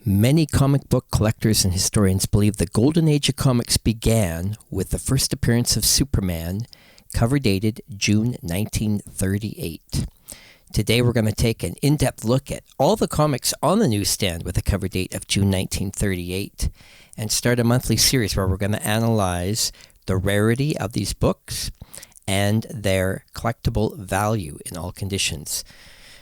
Many comic book collectors and historians believe the golden age of comics began with the first appearance of Superman, cover dated June 1938. Today we're going to take an in-depth look at all the comics on the newsstand with a cover date of June 1938 and start a monthly series where we're going to analyze the rarity of these books and their collectible value in all conditions.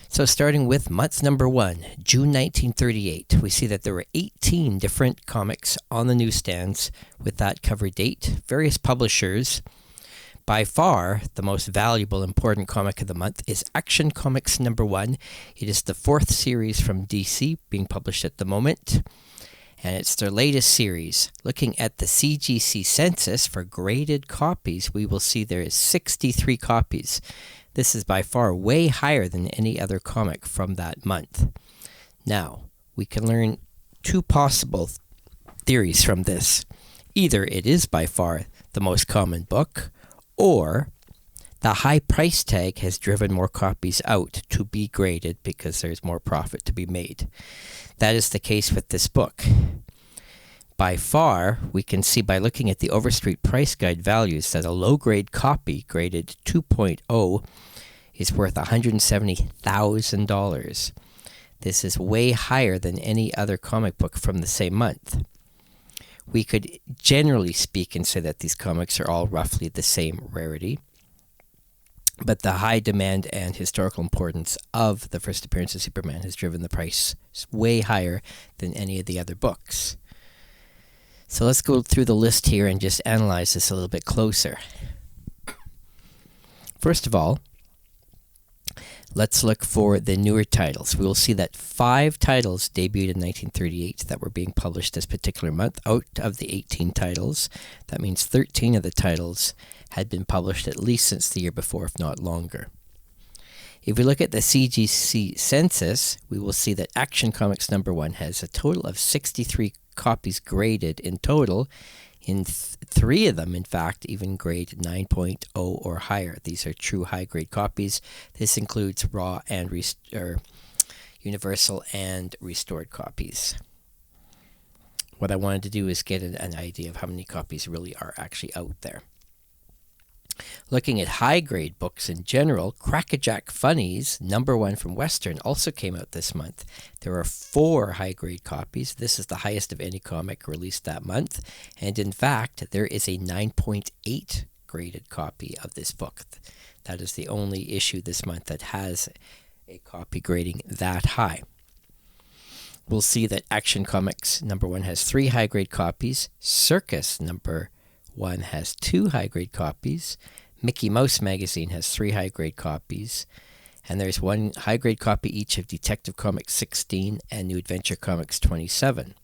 So starting with month number 1, June 1938, we see that there were 18 different comics on the newsstands with that cover date, various publishers. By far, the most valuable, important comic of the month is Action Comics number 1. It is the 4th series from DC being published at the moment, and it's their latest series. Looking at the CGC census for graded copies, we will see there is 63 copies. This is by far way higher than any other comic from that month. Now, we can learn two possible theories from this. Either it is by far the most common book, or the high price tag has driven more copies out to be graded because there's more profit to be made. That is the case with this book. By far, we can see by looking at the Overstreet Price Guide values that a low-grade copy graded 2.0 is worth $170,000. This is way higher than any other comic book from the same month. We could generally speak and say that these comics are all roughly the same rarity, but the high demand and historical importance of the first appearance of Superman has driven the price way higher than any of the other books. So let's go through the list here and just analyze this a little bit closer. First of all, let's look for the newer titles. We will see that 5 titles debuted in 1938 that were being published this particular month out of the 18 titles. That means 13 of the titles had been published at least since the year before, if not longer. If we look at the CGC census, we will see that Action Comics number 1 has a total of 63 copies graded in total. In 3 of them, in fact, even grade 9.0 or higher. These are true high-grade copies. This includes raw and universal and restored copies. What I wanted to do is get an idea of how many copies really are actually out there. Looking at high-grade books in general, Crackerjack Funnies, number 1 from Western, also came out this month. There are 4 high-grade copies. This is the highest of any comic released that month. And in fact, there is a 9.8 graded copy of this book. That is the only issue this month that has a copy grading that high. We'll see that Action Comics number 1 has 3 high-grade copies. Circus number 1 has 2 high-grade copies. Mickey Mouse Magazine has 3 high-grade copies. And there's 1 high-grade copy each of Detective Comics 16 and New Adventure Comics 27.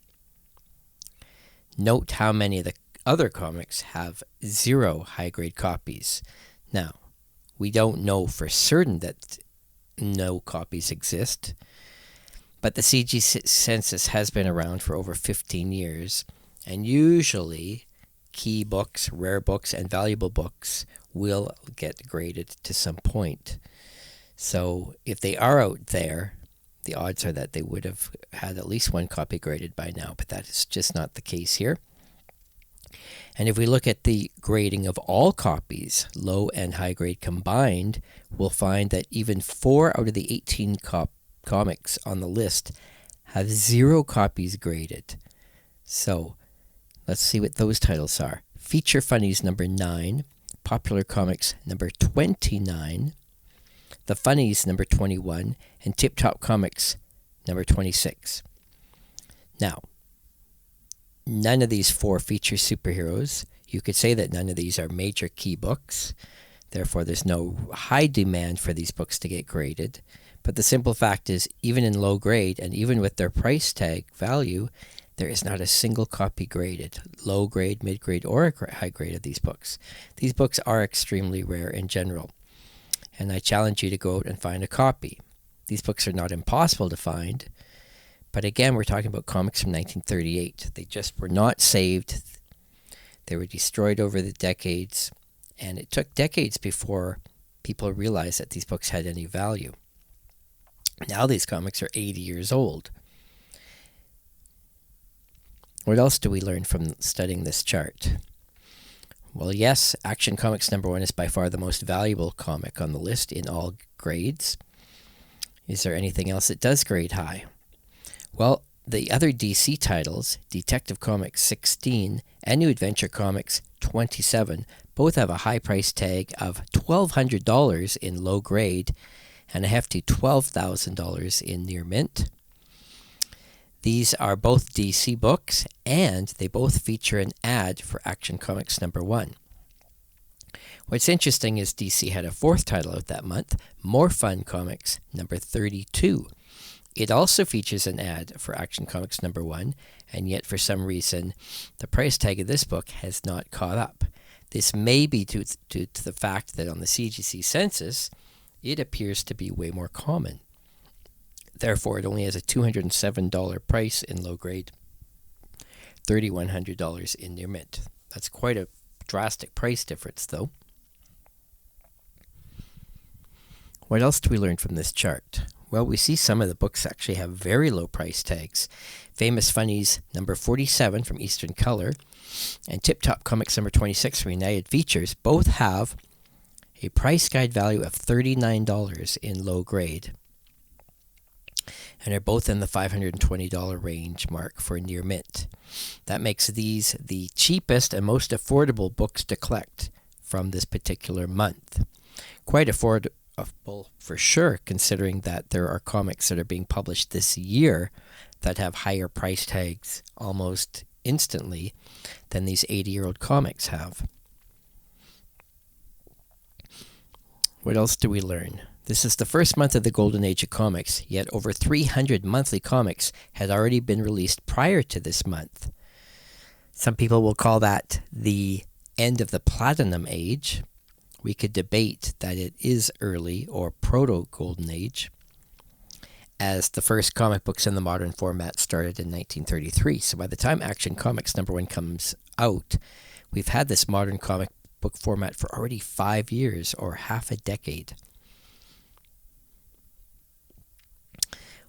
Note how many of the other comics have 0 high-grade copies. Now, we don't know for certain that no copies exist, but the CG census has been around for over 15 years, and usually key books, rare books, and valuable books will get graded to some point. So if they are out there, the odds are that they would have had at least 1 copy graded by now, but that is just not the case here. And if we look at the grading of all copies, low and high grade combined, we'll find that even 4 out of the 18 comics on the list have 0 copies graded. So let's see what those titles are. Feature Funnies number 9, Popular Comics number 29, The Funnies number 21, and Tip Top Comics number 26. Now, none of these 4 feature superheroes. You could say that none of these are major key books. Therefore, there's no high demand for these books to get graded. But the simple fact is, even in low grade, and even with their price tag value, there is not a single copy graded, low grade, mid grade, or high grade of these books. These books are extremely rare in general, and I challenge you to go out and find a copy. These books are not impossible to find, but again, we're talking about comics from 1938. They just were not saved. They were destroyed over the decades, and it took decades before people realized that these books had any value. Now these comics are 80 years old. What else do we learn from studying this chart? Well, yes, Action Comics #1 is by far the most valuable comic on the list in all grades. Is there anything else that does grade high? Well, the other DC titles, Detective Comics 16 and New Adventure Comics 27, both have a high price tag of $1,200 in low grade and a hefty $12,000 in near mint. These are both DC books, and they both feature an ad for Action Comics #1. What's interesting is DC had a fourth title out that month, More Fun Comics #32. It also features an ad for Action Comics #1, and yet for some reason the price tag of this book has not caught up. This may be due to the fact that on the CGC census, it appears to be way more common. Therefore, it only has a $207 price in low grade, $3,100 in near mint. That's quite a drastic price difference, though. What else do we learn from this chart? Well, we see some of the books actually have very low price tags. Famous Funnies #47 from Eastern Color and Tip Top Comics #26 from United Features both have a price guide value of $39 in low grade, and are both in the $520 range mark for near mint. That makes these the cheapest and most affordable books to collect from this particular month. Quite affordable for sure, considering that there are comics that are being published this year that have higher price tags almost instantly than these 80-year-old comics have. What else do we learn? This is the first month of the golden age of comics, yet over 300 monthly comics had already been released prior to this month. Some people will call that the end of the platinum age. We could debate that it is early or proto-golden age, as the first comic books in the modern format started in 1933. So by the time Action Comics #1 comes out, we've had this modern comic book format for already 5 years or half a decade.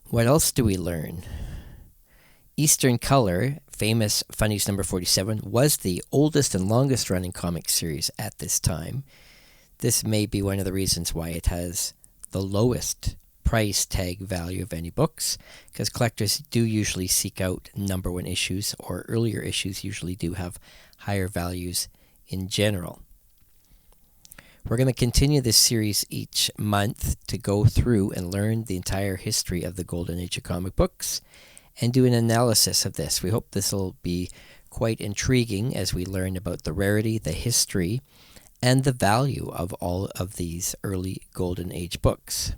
What else do we learn? Eastern Color, Famous Funnies #47, was the oldest and longest running comic series at this time. This may be one of the reasons why it has the lowest price tag value of any books, because collectors do usually seek out #1 issues, or earlier issues usually do have higher values in general. We're going to continue this series each month to go through and learn the entire history of the golden age of comic books and do an analysis of this. We hope this will be quite intriguing as we learn about the rarity, the history, and the value of all of these early golden age books.